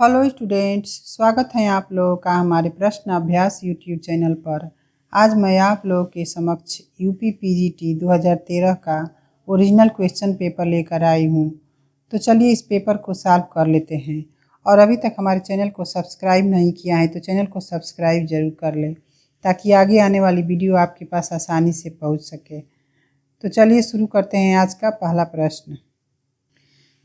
Hello students, स्वागत है आप लोगों का हमारे प्रश्न अभ्यास यूट्यूब चैनल पर। आज मैं आप लोगों के समक्ष यूपी पीजीटी 2013 का ओरिजिनल क्वेश्चन पेपर लेकर आई हूँ। तो चलिए इस पेपर को सॉल्व कर लेते हैं। और अभी तक हमारे चैनल को सब्सक्राइब नहीं किया है तो चैनल को सब्सक्राइब ज़रूर कर लें, ताकि आगे आने वाली वीडियो आपके पास आसानी से पहुँच सके। तो चलिए शुरू करते हैं आज का पहला प्रश्न।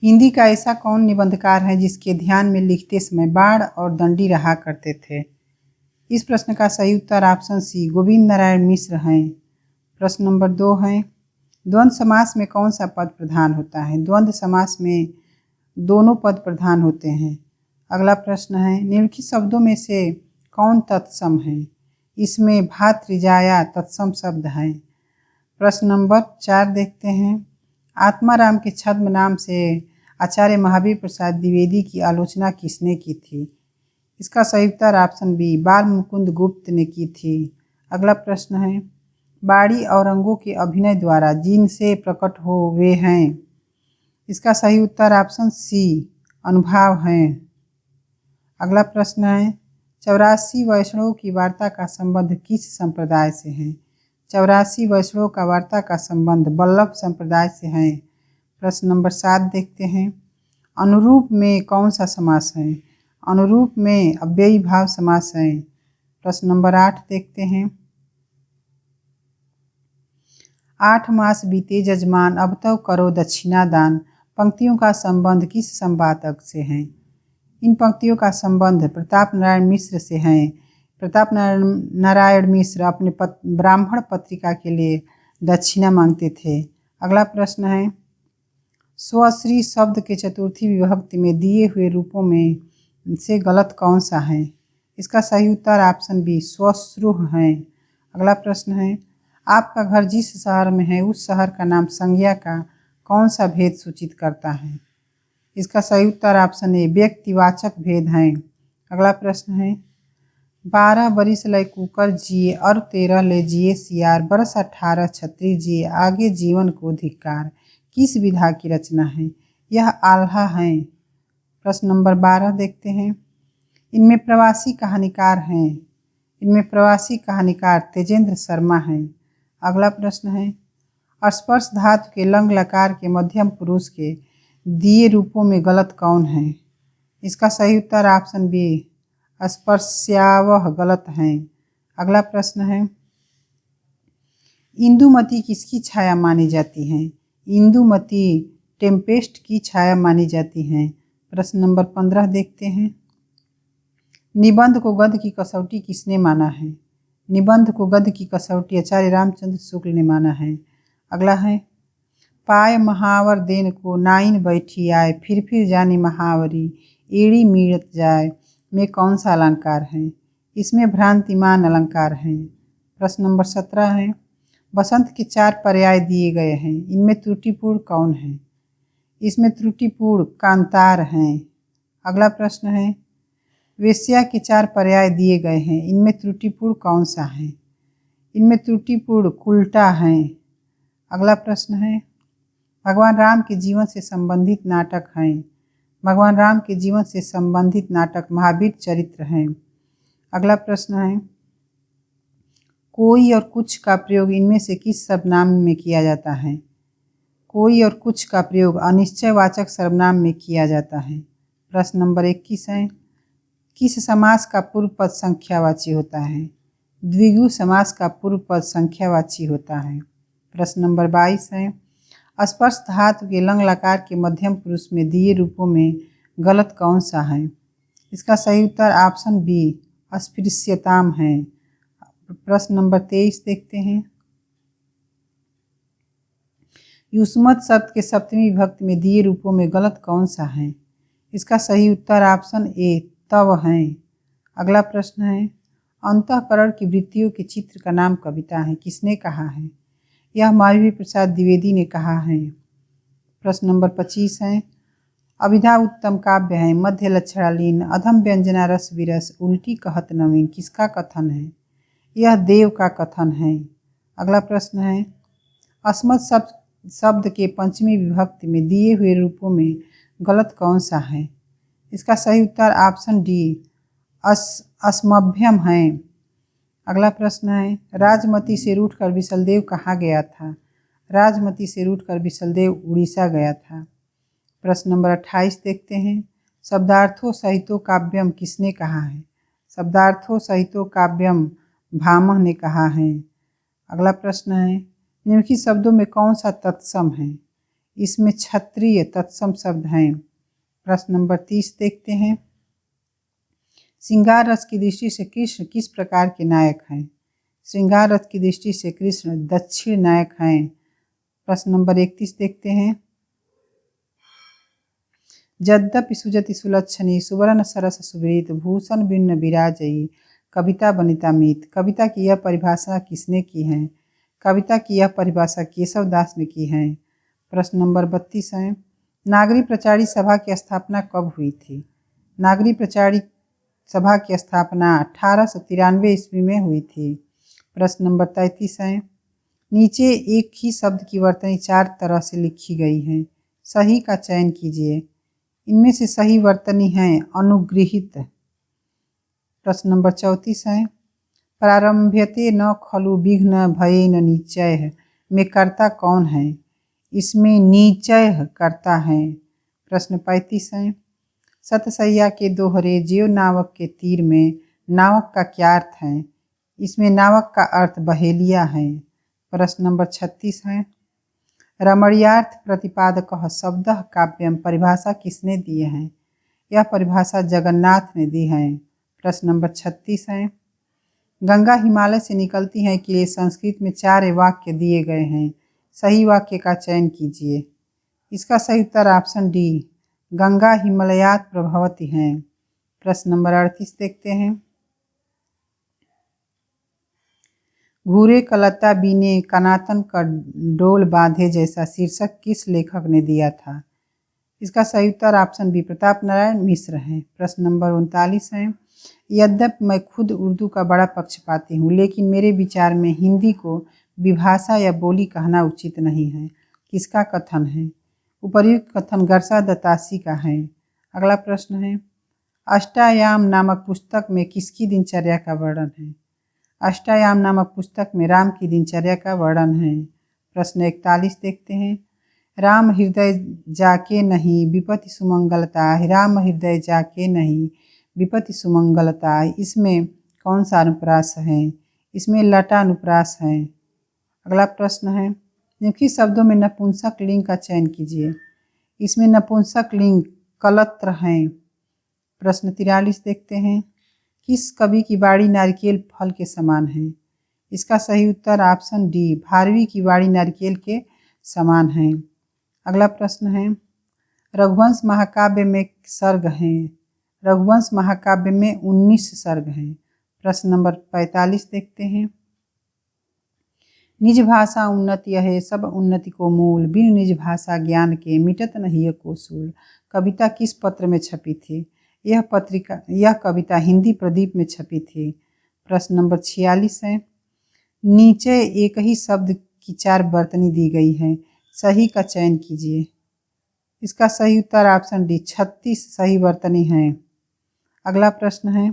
हिंदी का ऐसा कौन निबंधकार है जिसके ध्यान में लिखते समय बाण और दंडी रहा करते थे? इस प्रश्न का सही उत्तर ऑप्शन सी गोविंद नारायण मिश्र हैं। प्रश्न नंबर 2 है, द्वंद्व समास में कौन सा पद प्रधान होता है? द्वंद्व समास में दोनों पद प्रधान होते हैं। अगला प्रश्न है, निम्नलिखित शब्दों में से कौन तत्सम है? इसमें भातृजाया तत्सम शब्द है। प्रश्न नंबर 4 देखते हैं, आत्माराम के छद्म नाम से आचार्य महावीर प्रसाद द्विवेदी की आलोचना किसने की थी? इसका सही उत्तर ऑप्शन बी बाल मुकुंद गुप्त ने की थी। अगला प्रश्न है, बाड़ी और अंगों के अभिनय द्वारा जिनसे प्रकट हो वे हैं। इसका सही उत्तर ऑप्शन सी अनुभव हैं। अगला प्रश्न है, 84 वैष्णवों की वार्ता का संबंध किस संप्रदाय से है? 84 वैष्णवों का वार्ता का संबंध वल्लभ संप्रदाय से है। प्रश्न नंबर 7 देखते हैं, अनुरूप में कौन सा समास है? अनुरूप में अव्ययी भाव समास है। प्रश्न नंबर 8 देखते हैं, 8 मास बीते जजमान अब तो करो दक्षिणा दान। पंक्तियों का संबंध किस संवादक से है? इन पंक्तियों का संबंध प्रताप नारायण मिश्र से है। प्रताप नारायण मिश्र अपने ब्राह्मण पत्रिका के लिए दक्षिणा मांगते थे। अगला प्रश्न है, स्वश्री शब्द के चतुर्थी विभक्ति में दिए हुए रूपों में से गलत कौन सा है? इसका सही उत्तर ऑप्शन बी स्वश्रुह है। अगला प्रश्न है, आपका घर जिस शहर में है उस शहर का नाम संज्ञा का कौन सा भेद सूचित करता है? इसका सही उत्तर ऑप्शन ए व्यक्तिवाचक भेद है। अगला प्रश्न है, 12 बरिस लय कुकर जिए और 13 ले जिए सियार, बरस 18 छत्री जिए, आगे जीवन को धिक्कार। किस विधा की रचना है? यह आल्हा है। प्रश्न नंबर 12 देखते हैं, इनमें प्रवासी कहानीकार हैं। इनमें प्रवासी कहानीकार तेजेंद्र शर्मा हैं। अगला प्रश्न है, स्पर्श धातु के लंग लकार के मध्यम पुरुष के दिए रूपों में गलत कौन है? इसका सही उत्तर ऑप्शन बी स्पर्श्यावह गलत है। अगला प्रश्न है, इंदुमती किसकी छाया मानी जाती है? इंदुमती टेम्पेस्ट की छाया मानी जाती है। प्रश्न नंबर 15 देखते हैं, निबंध को गद्य की कसौटी किसने माना है? निबंध को गद्य की कसौटी आचार्य रामचंद्र शुक्ल ने माना है। अगला है, पाय महावर देन को नाइन बैठी आए, फिर जानी महावरी एड़ी मीड़त जाए में कौन सा अलंकार है? इसमें भ्रांतिमान अलंकार है। प्रश्न नंबर 17 है, बसंत के 4 पर्याय दिए गए हैं, इनमें त्रुटिपूर्ण कौन है? इसमें त्रुटिपूर्ण कांतार हैं। अगला प्रश्न है, वेश्या के 4 पर्याय दिए गए हैं, इनमें त्रुटिपूर्ण कौन सा है? इनमें त्रुटिपूर्ण कुल्टा हैं। अगला प्रश्न है, भगवान राम के जीवन से संबंधित नाटक हैं। भगवान राम के जीवन से संबंधित नाटक महावीर चरित्र हैं। अगला प्रश्न है, कोई और कुछ का प्रयोग इनमें से किस सर्वनाम में किया जाता है? कोई और कुछ का प्रयोग अनिश्चयवाचक सर्वनाम में किया जाता है। प्रश्न नंबर 21 है, किस समास का पूर्व पद संख्यावाची होता है? द्विगु समास का पूर्व पद संख्यावाची होता है। प्रश्न नंबर 22 है, स्पर्श धातु के लंग लकार के मध्यम पुरुष में दिए रूपों में गलत कौन सा है? इसका सही उत्तर ऑप्शन बी अस्पृश्यताम है। प्रश्न नंबर 23 देखते हैं, युष्मत शब्द के सप्तमी विभक्ति में दिए रूपों में गलत कौन सा है? इसका सही उत्तर ऑप्शन ए तव है। अगला प्रश्न है, अंतःकरण की वृत्तियों के चित्र का नाम कविता है, किसने कहा है? यह महावीर प्रसाद द्विवेदी ने कहा है। प्रश्न नंबर 25 है, अभिधा उत्तम काव्य है, मध्य लक्षणालीन, अधम व्यंजना रस विरस, उल्टी कहत नवीन, किसका कथन है? यह देव का कथन है। अगला प्रश्न है, अस्मत् शब्द के पंचमी विभक्ति में दिए हुए रूपों में गलत कौन सा है? इसका सही उत्तर ऑप्शन डी अस्मभ्यम है। अगला प्रश्न है, राजमती से रूठकर विशलदेव कहाँ गया था? राजमती से रूठकर विशलदेव उड़ीसा गया था। प्रश्न नंबर 28 देखते हैं, शब्दार्थो सहितो काव्यम किसने कहा है? शब्दार्थो सहितो काव्यम भामह ने कहा है। अगला प्रश्न है, निम्नलिखित शब्दों में कौन सा तत्सम है? इसमें क्षत्रिय तत्सम शब्द हैं। प्रश्न नंबर 30 देखते हैं, श्रृंगार रस की दृष्टि से कृष्ण किस प्रकार के नायक हैं? श्रृंगार रस की दृष्टि से कृष्ण दक्षिण नायक हैं। प्रश्न नंबर 31 देखते हैं, यद्यपि सुजति सुलक्षणी सुवर्ण सरस सुवृत भूषण भिन्न विराजयी कविता बनिता मीत। कविता की यह परिभाषा किसने की है? कविता की यह परिभाषा केशव दास ने की है। प्रश्न नंबर 32 है, नागरी प्रचारी सभा की स्थापना कब हुई थी? नागरी प्रचारी सभा की स्थापना 1893 ईस्वी में हुई थी। प्रश्न नंबर 33 है, नीचे एक ही शब्द की वर्तनी 4 तरह से लिखी गई है, सही का चयन कीजिए। इनमें से सही वर्तनी है अनुगृहित। प्रश्न नंबर 34 है, प्रारंभ्यते न खलु विघ्न भयेन निश्चय में कर्ता कौन है? इसमें निश्चय कर्ता है। प्रश्न 35 है, सतसैया के दोहरे ज्यों नावक के तीर में नावक का क्या अर्थ है? इसमें नावक का अर्थ बहेलिया है। प्रश्न नंबर 36 है, रमणीयार्थ प्रतिपादक शब्द काव्यम परिभाषा किसने दिए हैं? यह परिभाषा जगन्नाथ ने दी है। प्रश्न नंबर 36 है, गंगा हिमालय से निकलती है के लिए संस्कृत में 4 वाक्य दिए गए हैं, सही वाक्य का चयन कीजिए। इसका सही उत्तर ऑप्शन डी गंगा हिमालयात प्रभवती है। प्रश्न नंबर 38 देखते हैं, घूरे कलता बीने कनातन का डोल बांधे जैसा शीर्षक किस लेखक ने दिया था? इसका सही उत्तर ऑप्शन बी प्रताप नारायण मिश्र है। प्रश्न नंबर 39 है, यद्यपि मैं खुद उर्दू का बड़ा पक्षपाती हूँ, लेकिन मेरे विचार में हिंदी को विभाषा या बोली कहना उचित नहीं है। किसका कथन है? उपर्युक्त कथन गर्सा दत्तासी का है। अगला प्रश्न है, अष्टायाम नामक पुस्तक में किसकी दिनचर्या का वर्णन है? अष्टायाम नामक पुस्तक में राम की दिनचर्या का वर्णन है। प्रश्न 41 देखते हैं, राम हृदय जाके नहीं विपत्ति सुमंगलता, राम हृदय जाके नहीं विपत्ति सुमंगलता, इसमें कौन सा अनुप्रास है? इसमें लटा अनुप्रास है। अगला प्रश्न है, निम्नलिखित शब्दों में नपुंसक लिंग का चयन कीजिए। इसमें नपुंसक लिंग कलत्र हैं। प्रश्न 43 देखते हैं, किस कवि की वाणी नारिकेल फल के समान है? इसका सही उत्तर ऑप्शन डी भारवी की वाणी नारिकेल के समान है। अगला प्रश्न है, रघुवंश महाकाव्य में सर्ग हैं? रघुवंश महाकाव्य में 19 सर्ग हैं। प्रश्न नंबर 45 देखते हैं, निज भाषा उन्नति है सब उन्नति को मूल, बिन निज भाषा ज्ञान के मिटत नहीं को सूल। कविता किस पत्र में छपी थी? यह कविता हिंदी प्रदीप में छपी थी। प्रश्न नंबर 46 है, नीचे एक ही शब्द की 4 वर्तनी दी गई है, सही का चयन कीजिए। इसका सही उत्तर ऑप्शन डी 36 सही वर्तनी है। अगला प्रश्न है,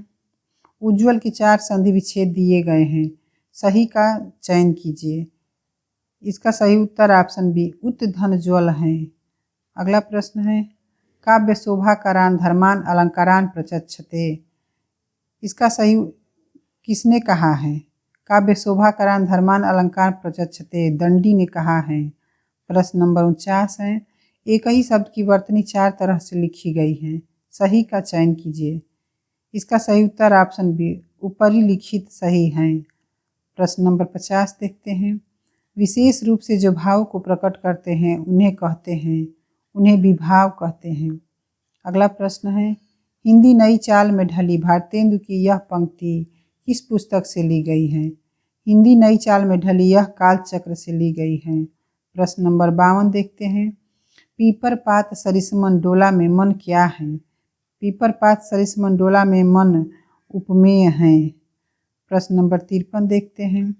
उज्ज्वल के 4 संधि विच्छेद दिए गए हैं, सही का चयन कीजिए। इसका सही उत्तर ऑप्शन बी उत धन ज्वल है। अगला प्रश्न है, काव्य शोभाकारान धर्मान अलंकारान प्रचक्षते, इसका सही किसने कहा है? काव्य शोभाकारान धर्मान अलंकार प्रचक्षते दंडी ने कहा है। प्रश्न नंबर 49 है, एक ही शब्द की वर्तनी 4 तरह से लिखी गई है, सही का चयन कीजिए। इसका सही उत्तर ऑप्शन बी ऊपरी लिखित सही है। प्रश्न नंबर 50 देखते हैं, विशेष रूप से जो भाव को प्रकट करते हैं उन्हें कहते हैं, उन्हें विभाव कहते हैं। अगला प्रश्न है, हिंदी नई चाल में ढली भारतेंदु की यह पंक्ति किस पुस्तक से ली गई है? हिंदी नई चाल में ढली यह कालचक्र से ली गई है। प्रश्न नंबर 52 देखते हैं, पीपर पात सरिसमन डोला में मन क्या है? पीपर पात सरिसमन डोला में मन उपमेय है। प्रश्न नंबर 53 देखते हैं,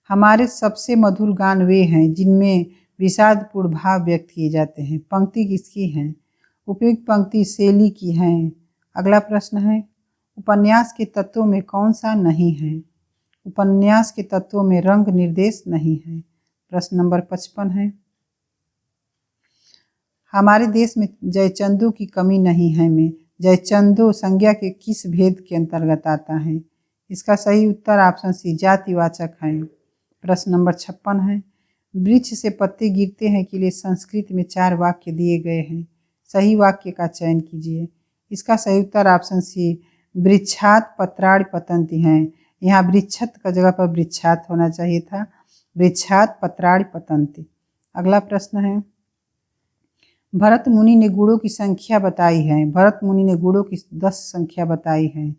हमारे सबसे मधुर गान वे हैं जिनमें विषादपूर्ण भाव व्यक्त किए जाते हैं, पंक्ति किसकी है? उपयुक्त पंक्ति शैली की है। अगला प्रश्न है, उपन्यास के तत्वों में कौन सा नहीं है? उपन्यास के तत्वों में रंग निर्देश नहीं है। प्रश्न नंबर 55 है, हमारे देश में जयचंदो की कमी नहीं है में जयचंदो संज्ञा के किस भेद के अंतर्गत आता है? इसका सही उत्तर ऑप्शन सी जातिवाचक है। प्रश्न नंबर 56 है, वृक्ष से पत्ते गिरते हैं के लिए संस्कृत में 4 वाक्य दिए गए हैं। सही वाक्य का चयन कीजिए। इसका सही उत्तर ऑप्शन सी वृक्षात पत्राणि पतंति हैं। यहाँ वृक्षत का जगह पर वृक्षात होना चाहिए था। वृक्षात पत्राणि पतंति। अगला प्रश्न है, भरत मुनि ने गुणों की संख्या बताई है। भरत मुनि ने गुणों की 10 संख्या बताई है।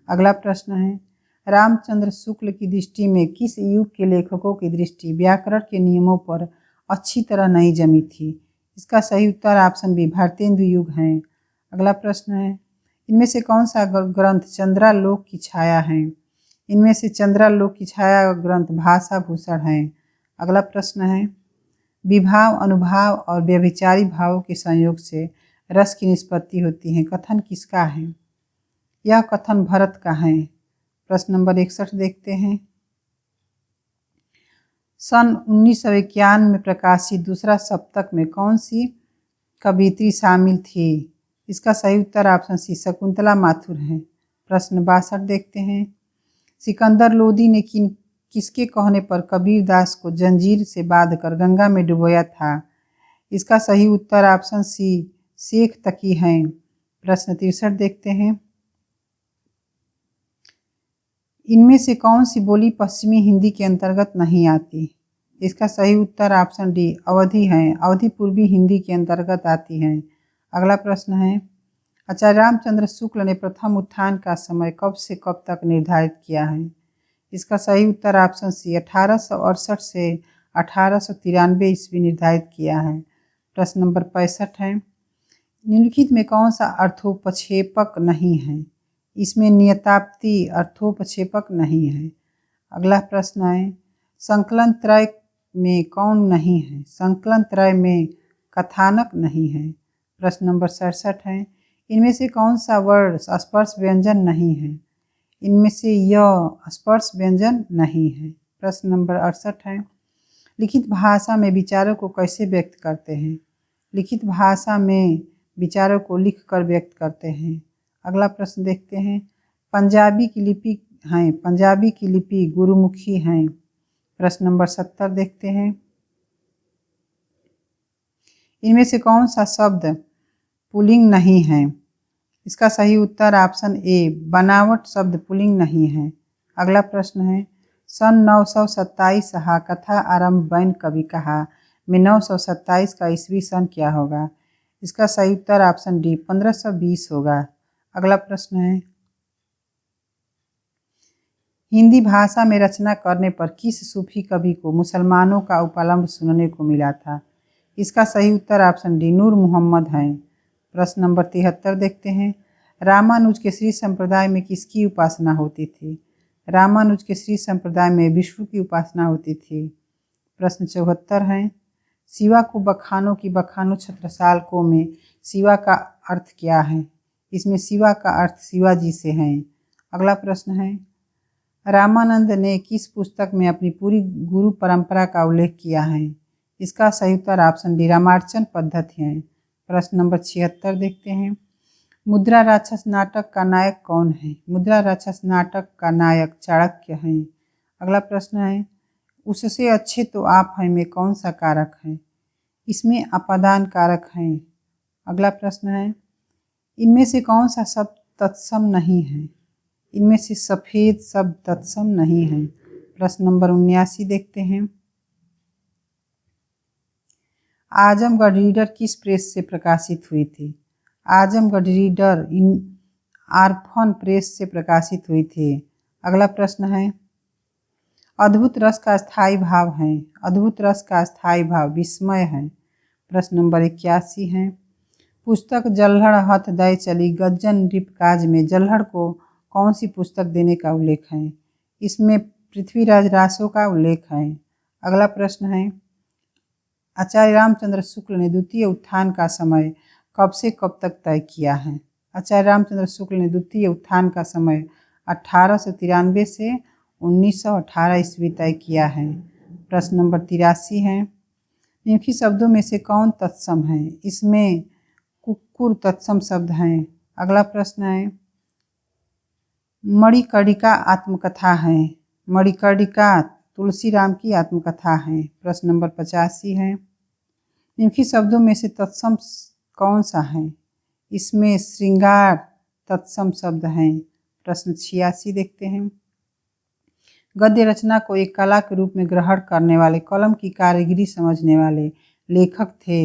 अगला प्रश्न है, रामचंद्र शुक्ल की दृष्टि में किस युग के लेखकों की दृष्टि व्याकरण के नियमों पर अच्छी तरह नहीं जमी थी? इसका सही उत्तर ऑप्शन बी भारतेंदु युग है। अगला प्रश्न है, इनमें से कौन सा ग्रंथ चंद्रालोक की छाया है? इनमें से चंद्रालोक की छाया ग्रंथ भाषा भूषण है। अगला प्रश्न है, विभाव, अनुभाव और व्यभिचारी भावों के संयोग से रस की निष्पत्ति होती है। कथन किसका है? यह कथन भरत का है। प्रश्न नंबर 61 देखते हैं, सन 1951 में प्रकाशित दूसरा सप्तक में कौन सी कवियत्री शामिल थी? इसका सही उत्तर ऑप्शन सी शकुंतला माथुर है। प्रश्न 62 देखते हैं, सिकंदर लोदी ने किसके कहने पर कबीरदास को जंजीर से बांधकर गंगा में डुबोया था? इसका सही उत्तर ऑप्शन सी शेख तकी है। प्रश्न 63 देखते हैं, इनमें से कौन सी बोली पश्चिमी हिंदी के अंतर्गत नहीं आती? इसका सही उत्तर ऑप्शन डी अवधी है। अवधी पूर्वी हिंदी के अंतर्गत आती है। अगला प्रश्न है, आचार्य रामचंद्र शुक्ल ने प्रथम उत्थान का समय कब से कब तक निर्धारित किया है? इसका सही उत्तर ऑप्शन सी 1868 से 1893 ईस्वी निर्धारित किया है। प्रश्न नंबर 65 है, निम्नलिखित में कौन सा अर्थोपक्षेपक नहीं है? इसमें नियताप्ति अर्थोपक्षेपक नहीं है। अगला प्रश्न है, संकलन त्रय में कौन नहीं है? संकलन त्रय में कथानक नहीं है। प्रश्न नंबर 67 है, इनमें से कौन सा वर्ण स्पर्श व्यंजन नहीं है? इनमें से यह स्पर्श व्यंजन नहीं है। प्रश्न नंबर 68 है, लिखित भाषा में विचारों को कैसे व्यक्त करते हैं? लिखित भाषा में विचारों को लिखकर व्यक्त करते हैं। अगला प्रश्न देखते हैं, पंजाबी की लिपि हैं, पंजाबी की लिपि गुरुमुखी हैं। प्रश्न नंबर 70 देखते हैं, इनमें से कौन सा शब्द पुल्लिंग नहीं है? इसका सही उत्तर ऑप्शन ए बनावट शब्द पुल्लिंग नहीं है। अगला प्रश्न है, सन 927 हा कथा आरंभ बैन कवि कहा में 927 का ईस्वी सन क्या होगा? इसका सही उत्तर ऑप्शन डी 1520 होगा। अगला प्रश्न है, हिंदी भाषा में रचना करने पर किस सूफी कवि को मुसलमानों का उपलम्ब सुनने को मिला था? इसका सही उत्तर ऑप्शन डी नूर मोहम्मद है। प्रश्न नंबर 73 देखते हैं, रामानुज के श्री संप्रदाय में किसकी उपासना होती थी? रामानुज के श्री संप्रदाय में विष्णु की उपासना होती थी। प्रश्न 74 है, शिवा को बखानों की बखानों छत्रसाल में शिवा का अर्थ क्या है? इसमें शिवा का अर्थ शिवाजी से है। अगला प्रश्न है, रामानंद ने किस पुस्तक में अपनी पूरी गुरु परंपरा का उल्लेख किया है? इसका सही उत्तर ऑप्शन डी रामार्चन पद्धति है। प्रश्न नंबर 76 देखते हैं, मुद्रा राक्षस नाटक का नायक कौन है? मुद्रा राक्षस नाटक का नायक चाणक्य है। अगला प्रश्न है, उससे अच्छे तो आप हैं में कौन सा कारक है? इसमें अपादान कारक है। अगला प्रश्न है, इनमें से कौन सा शब्द तत्सम नहीं है? इनमें से सफ़ेद शब्द तत्सम नहीं है। प्रश्न नंबर 79 देखते हैं, आजमगढ़ रीडर किस प्रेस से प्रकाशित हुई थी? आजमगढ़ रीडर आर्फन प्रेस से प्रकाशित हुई थी। अगला प्रश्न है, अद्भुत रस का स्थायी भाव है। अद्भुत रस का स्थायी भाव विस्मय है। प्रश्न नंबर 81 है, पुस्तक जल्हड़ हथ दय चली गज्जन रिपकाज में जल्हड़ को कौन सी पुस्तक देने का उल्लेख है? इसमें पृथ्वीराज रासो का उल्लेख है। अगला प्रश्न है, आचार्य रामचंद्र शुक्ल ने द्वितीय उत्थान का समय कब से कब तक तय किया है? आचार्य रामचंद्र शुक्ल ने द्वितीय उत्थान का समय 1893 से 1918 ईस्वी तय किया है। प्रश्न नंबर 83 है, निम्नलिखित शब्दों में से कौन तत्सम है? इसमें कुक्कुर तत्सम शब्द हैं। अगला प्रश्न है, मणिकर्णिका आत्मकथा है। मणिकर्णिका तुलसीराम की आत्मकथा है। प्रश्न नंबर 85 है, निम्नलिखित शब्दों में से तत्सम कौन सा है? इसमें श्रृंगार तत्सम शब्द हैं। प्रश्न 86 देखते हैं, गद्य रचना को एक कला के रूप में ग्रहण करने वाले, कलम की कारीगरी समझने वाले लेखक थे।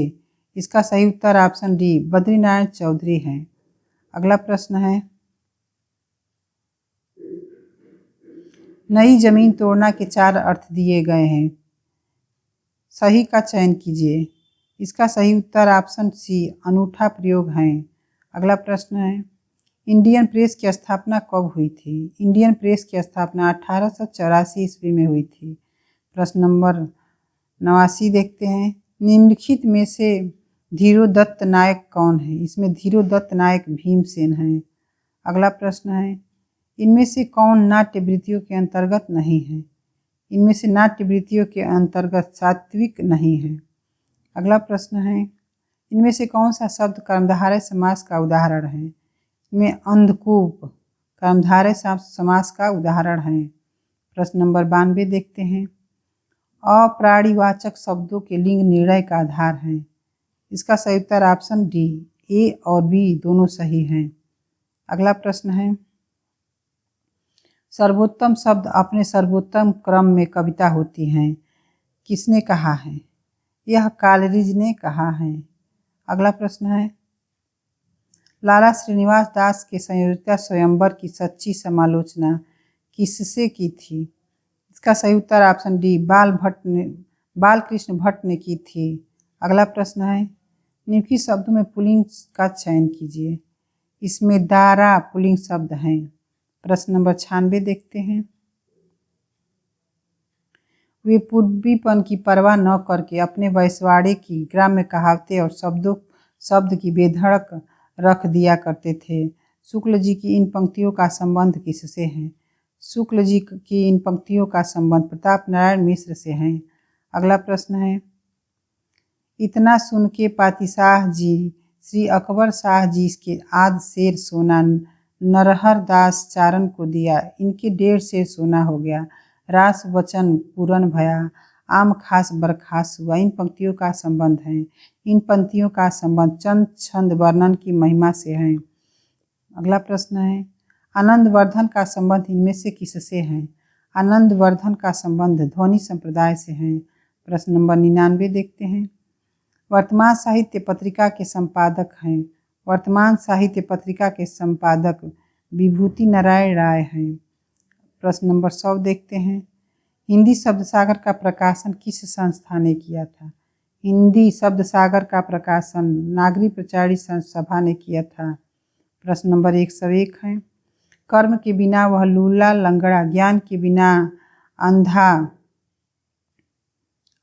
इसका सही उत्तर ऑप्शन डी बद्रीनारायण चौधरी है। अगला प्रश्न है, नई जमीन तोड़ना के 4 अर्थ दिए गए हैं, सही का चयन कीजिए। इसका सही उत्तर ऑप्शन सी अनूठा प्रयोग है। अगला प्रश्न है, इंडियन प्रेस की स्थापना कब हुई थी? इंडियन प्रेस की स्थापना 1884 ईस्वी में हुई थी। प्रश्न नंबर 89 देखते हैं, निम्नलिखित में से धीरोदत्त नायक कौन है? इसमें धीरोदत्त नायक भीमसेन है। अगला प्रश्न है, इनमें से कौन नाट्यवृत्तियों के अंतर्गत नहीं है? इनमें से नाट्यवृत्तियों के अंतर्गत सात्विक नहीं है। अगला प्रश्न है, इनमें से कौन सा शब्द कर्मधारय समास का उदाहरण है? इनमें अंधकूप कर्मधारय समास का उदाहरण है। प्रश्न नंबर 92 देखते हैं, अप्राणीवाचक शब्दों के लिंग निर्णय का आधार है। इसका सही उत्तर ऑप्शन डी ए और बी दोनों सही हैं। अगला प्रश्न है, सर्वोत्तम शब्द अपने सर्वोत्तम क्रम में कविता होती हैं, किसने कहा है? यह कालरीज ने कहा है। अगला प्रश्न है, लाला श्रीनिवास दास के संयोजिका स्वयंवर की सच्ची समालोचना किससे की थी? इसका सही उत्तर ऑप्शन डी बालकृष्ण भट्ट ने की थी। अगला प्रश्न है, निम्नलिखित शब्दों में पुल्लिंग का चयन कीजिए। इसमें दारा पुल्लिंग शब्द हैं। प्रश्न नंबर 96 देखते हैं, वे पूर्वीपन की परवाह न करके अपने वैश्वाड़े की ग्राम्य कहावतें और शब्द की बेधड़क रख दिया करते थे। शुक्ल जी की इन पंक्तियों का संबंध किससे है? शुक्ल जी की इन पंक्तियों का संबंध प्रताप नारायण मिश्र से है। अगला प्रश्न है, इतना सुन के पातिशाह जी श्री अकबर शाह जी के आध शेर सोना नरहर दास चारण को दिया, इनके 1.5 शेर सोना हो गया। रास वचन पूरन भया, आम खास बरखास हुआ। इन पंक्तियों का संबंध है। इन पंक्तियों का संबंध चंद छंद वर्णन की महिमा से है। अगला प्रश्न है, आनंदवर्धन का संबंध इनमें से किससे है? आनंदवर्धन का संबंध ध्वनि संप्रदाय से है। प्रश्न नंबर 99 देखते हैं, वर्तमान साहित्य पत्रिका के संपादक हैं। वर्तमान साहित्य पत्रिका के संपादक विभूति नारायण राय हैं। प्रश्न नंबर 100 देखते हैं, हिंदी शब्द सागर का प्रकाशन किस संस्था ने किया था? हिंदी शब्द सागर का प्रकाशन नागरी प्रचारी सभा ने किया था। प्रश्न नंबर 101 है, कर्म के बिना वह लूला लंगड़ा, ज्ञान के बिना अंधा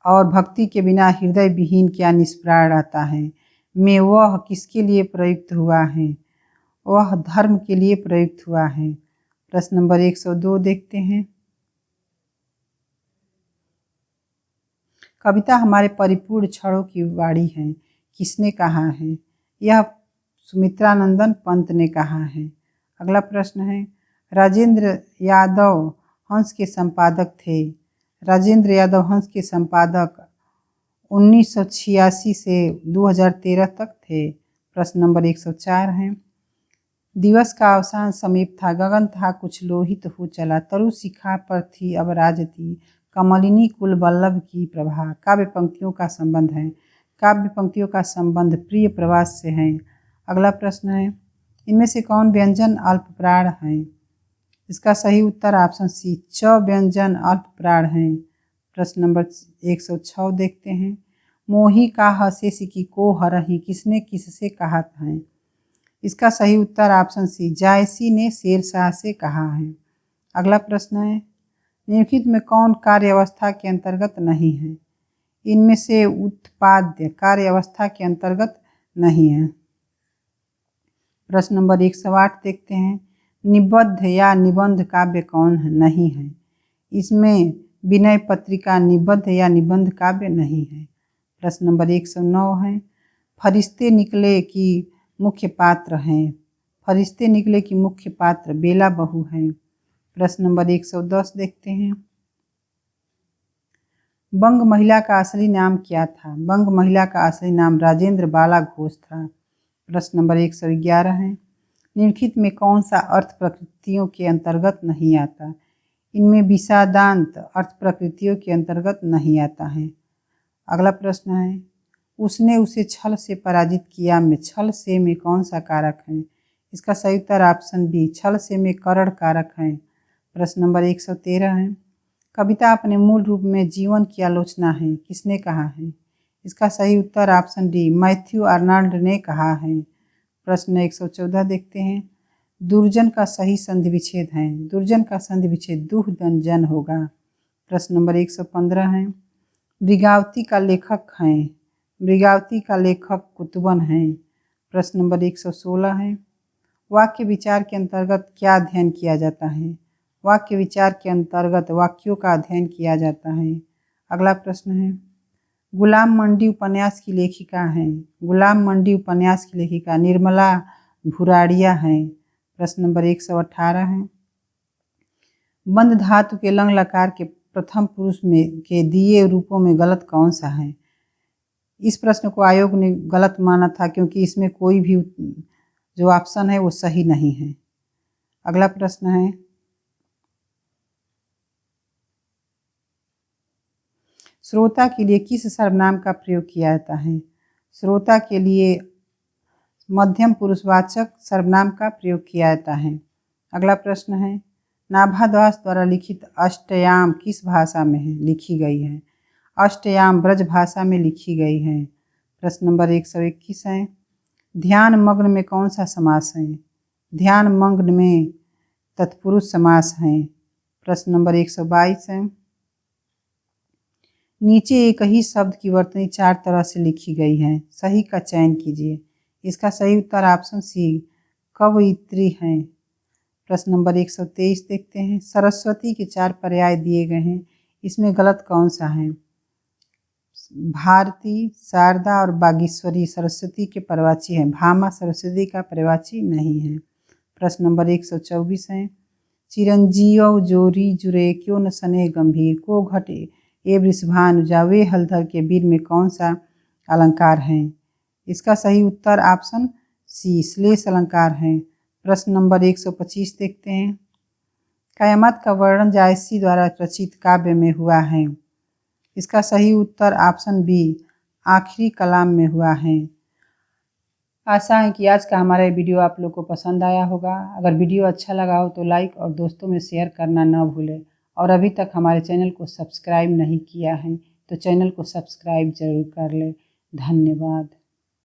और भक्ति के बिना हृदय विहीन क्या निष्प्राण रहता है? में वह किसके लिए प्रयुक्त हुआ है? वह धर्म के लिए प्रयुक्त हुआ है। प्रश्न नंबर 102 देखते हैं, कविता हमारे परिपूर्ण क्षणों की वाणी है, किसने कहा है? यह सुमित्रानंदन पंत ने कहा है। अगला प्रश्न है, राजेंद्र यादव हंस के संपादक थे। राजेंद्र यादव हंस के संपादक 1986 से 2013 तक थे। प्रश्न नंबर 104 है, दिवस का अवसान समीप था, गगन था कुछ लोहित हो चला, तरु शिखा पर थी अब राजती, कमलिनी कुल वल्लभ की प्रभा। काव्य पंक्तियों का संबंध है। काव्य पंक्तियों का संबंध प्रिय प्रवास से है। अगला प्रश्न है, इनमें से कौन व्यंजन अल्पप्राण है? इसका सही उत्तर ऑप्शन सी च व्यंजन अल्पप्राण है। प्रश्न नंबर 106 देखते हैं, मोही का हसेसी की को हरही, किसने किससे कहा है? इसका सही उत्तर ऑप्शन सी जायसी ने शेरशाह से कहा है। अगला प्रश्न है, निम्नलिखित में कौन कार्य अवस्था के अंतर्गत नहीं है? इनमें से उत्पाद्य कार्य अवस्था के अंतर्गत नहीं है। प्रश्न नंबर 108 देखते हैं, निबद्ध या निबंध काव्य कौन नहीं है? इसमें विनय पत्रिका निबद्ध या निबंध काव्य नहीं है। प्रश्न नंबर 109 है, फरिश्ते निकले की मुख्य पात्र हैं। फरिश्ते निकले की मुख्य पात्र बेला बहू हैं। प्रश्न नंबर 110 देखते हैं, बंग महिला का असली नाम क्या था? बंग महिला का असली नाम राजेंद्र बाला घोष था। प्रश्न नंबर 111 है, निम्नलिखित में कौन सा अर्थ प्रकृतियों के अंतर्गत नहीं आता? इनमें विषादांत अर्थ प्रकृतियों के अंतर्गत नहीं आता है। अगला प्रश्न है, उसने उसे छल से पराजित किया में छल से में कौन सा कारक है? इसका सही उत्तर ऑप्शन बी, छल से में करण कारक है। प्रश्न नंबर 113 है, कविता अपने मूल रूप में जीवन की आलोचना है, किसने कहा है? इसका सही उत्तर ऑप्शन डी, मैथ्यू आर्नल्ड ने कहा है। प्रश्न 114 देखते हैं, दुर्जन का सही संधि विच्छेद है। दुर्जन का संधि विच्छेद दुह दन जन होगा। प्रश्न नंबर 115 है, मृगावती का लेखक हैं। मृगावती का लेखक कुतुबन हैं। प्रश्न नंबर 116 है, वाक्य विचार के अंतर्गत क्या अध्ययन किया जाता है? वाक्य विचार के अंतर्गत वाक्यों का अध्ययन किया जाता है। अगला प्रश्न है, गुलाम मंडी उपन्यास की लेखिका हैं। गुलाम मंडी उपन्यास की लेखिका निर्मला भुराड़िया हैं। प्रश्न नंबर 118 है, बंद धातु के लंग लकार के प्रथम पुरुष में के दिए रूपों में गलत कौन सा है? इस प्रश्न को आयोग ने गलत माना था क्योंकि इसमें कोई भी जो ऑप्शन है वो सही नहीं है। अगला प्रश्न है, श्रोता के लिए किस सर्वनाम का प्रयोग किया जाता है? श्रोता के लिए मध्यम पुरुषवाचक सर्वनाम का प्रयोग किया जाता है। अगला प्रश्न है, नाभादास द्वारा लिखित अष्टयाम किस भाषा में है लिखी गई है? अष्टयाम ब्रज भाषा में लिखी गई है। प्रश्न नंबर 121 है, ध्यान मग्न में कौन सा समास है? ध्यान मग्न में तत्पुरुष समास है। प्रश्न नंबर 122 है, नीचे एक ही शब्द की वर्तनी 4 तरह से लिखी गई है, सही का चयन कीजिए। इसका सही उत्तर ऑप्शन सी, कवयित्री है। प्रश्न नंबर 123 देखते हैं, सरस्वती के 4 पर्याय दिए गए हैं, इसमें गलत कौन सा है? भारती, शारदा और बागेश्वरी सरस्वती के पर्यायवाची हैं। भामा सरस्वती का पर्यायवाची नहीं है। प्रश्न नंबर 124 है, चिरंजीव जोरी जुरे क्यों न सने गंभीर को घटे ए वृषभानु जावे हलधर के वीर में कौन सा अलंकार है? इसका सही उत्तर ऑप्शन सी, श्लेष अलंकार है। प्रश्न नंबर 125 देखते हैं, कयामत का वर्णन जायसी द्वारा रचित काव्य में हुआ है। इसका सही उत्तर ऑप्शन बी, आखिरी कलाम में हुआ है। आशा है कि आज का हमारा वीडियो आप लोग को पसंद आया होगा। अगर वीडियो अच्छा लगा हो तो लाइक और दोस्तों में शेयर करना ना भूलें। और अभी तक हमारे चैनल को सब्सक्राइब नहीं किया है तो चैनल को सब्सक्राइब जरूर कर लें। धन्यवाद।